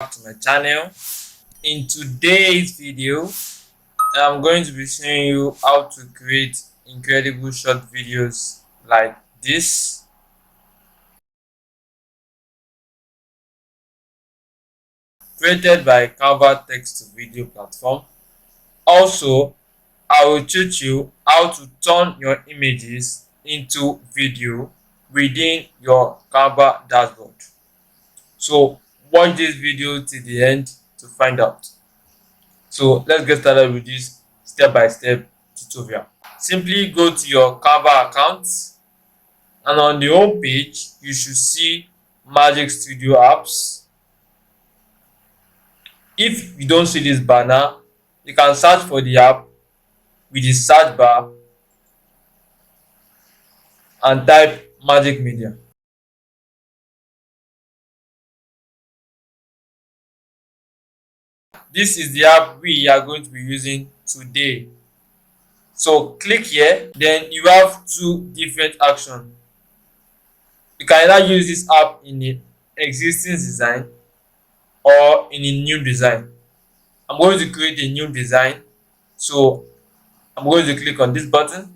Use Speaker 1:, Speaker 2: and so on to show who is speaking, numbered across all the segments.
Speaker 1: Back to my channel. In today's video, I'm going to be showing you how to create incredible short videos like this, created by Canva text to video platform. Also, I will teach you how to turn your images into video within your Canva dashboard. So watch this video till the end to find out. So let's get started with this step-by-step tutorial. Simply go to your Canva account, and on the home page you should see Magic Studio apps. If you don't see this banner, you can search for the app with the search bar and type Magic Media. This is the app we are going to be using today. So click here, then you have two different actions. You can either use this app in an existing design or in a new design. I'm going to create a new design, so I'm going to click on this button,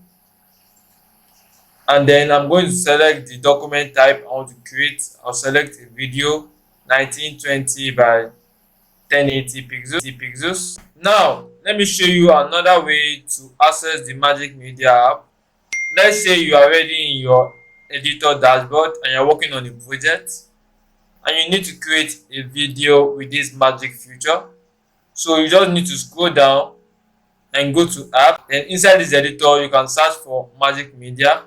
Speaker 1: and then I'm going to select the document type I want to create. I'll select a video 1920 by 1080 pixels. Now let me show you another way to access the Magic Media app. Let's say you are already in your editor dashboard and you're working on a project and you need to create a video with this magic feature. So you just need to scroll down and go to app. Then inside this editor you can search for Magic Media.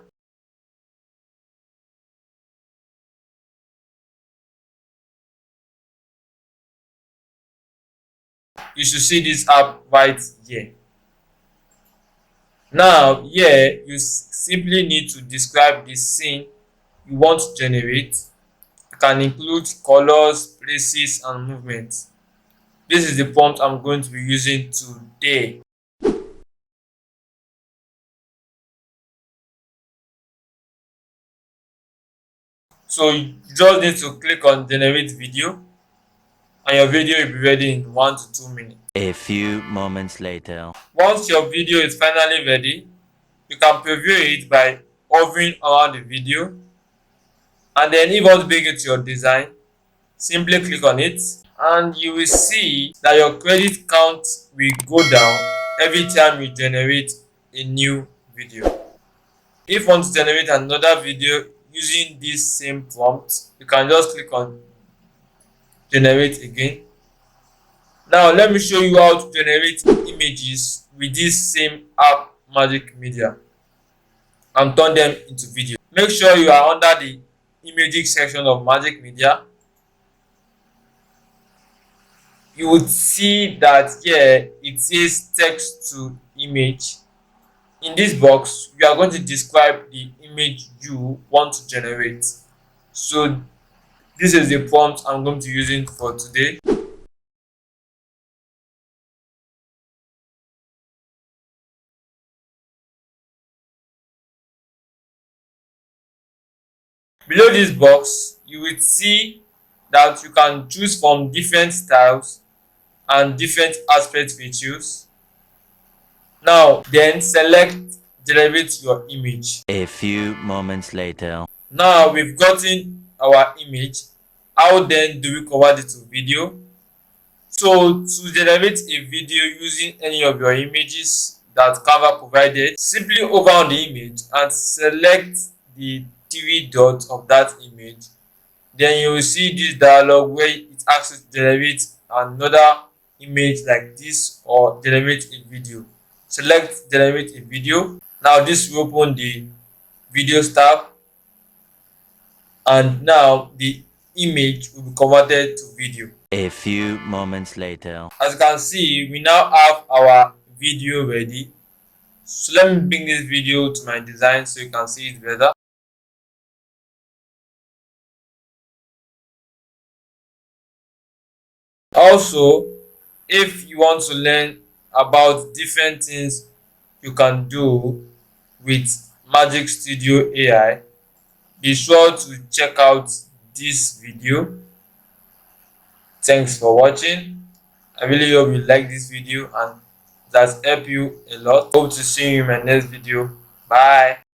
Speaker 1: You should see this app right here. Now here you simply need to describe the scene you want to generate. You can include colors, places and movements. This is the prompt I'm going to be using today. So you just need to click on generate video and your video will be ready in 1 to 2 minutes.
Speaker 2: A few moments later.
Speaker 1: Once your video is finally ready, you can preview it by hovering around the video, and then if you want to bring it to your design, simply click on it and you will see that your credit count will go down every time you generate a new video. If you want to generate another video using this same prompt, you can just click on generate again. Now let me show you how to generate images with this same app Magic Media and turn them into video. Make sure you are under the imaging section of Magic Media. You would see that here it says text to image. In this box, you are going to describe the image you want to generate. So this is the prompt I'm going to be using for today. Below this box, you will see that you can choose from different styles and different aspect ratios. Now, then select generate your image.
Speaker 2: A few moments later.
Speaker 1: Now we've gotten our image. How then do we convert it to video? So to generate a video using any of your images that Canva provided, simply hover on the image and select the three dots of that image. Then you will see this dialog where it asks you to generate another image like this or generate a video. Select generate a video. Now this will open the videos tab, and now the image will be converted to video.
Speaker 2: A few moments later.
Speaker 1: As you can see, we now have our video ready. So let me bring this video to my design so you can see it better. Also, if you want to learn about different things you can do with Magic Studio AI, be sure to check out this video. Thanks for watching. I really hope you like this video and that's helped you a lot. Hope to see you in my next video. Bye.